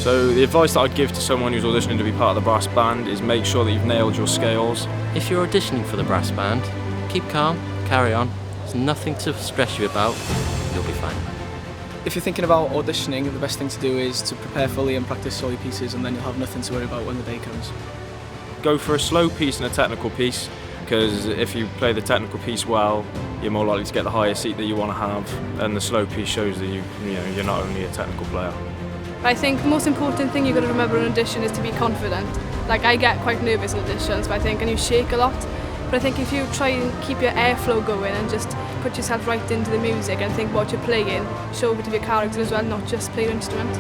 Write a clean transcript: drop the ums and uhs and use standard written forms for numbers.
So the advice that I'd give to someone who's auditioning to be part of the brass band is make sure that you've nailed your scales. If you're auditioning for the brass band, keep calm, carry on. There's nothing to stress you about. You'll be fine. If you're thinking about auditioning, the best thing to do is to prepare fully and practice all your pieces, and then you'll have nothing to worry about when the day comes. Go for a slow piece and a technical piece, because if you play the technical piece well, you're more likely to get the higher seat that you want to have, and the slow piece shows that you're not only a technical player. I think the most important thing you've got to remember in audition is to be confident. Like, I get quite nervous in auditions, and you shake a lot. But I think if you try and keep your airflow going and just put yourself right into the music and think what you're playing, show a bit of your character as well, not just play your instrument.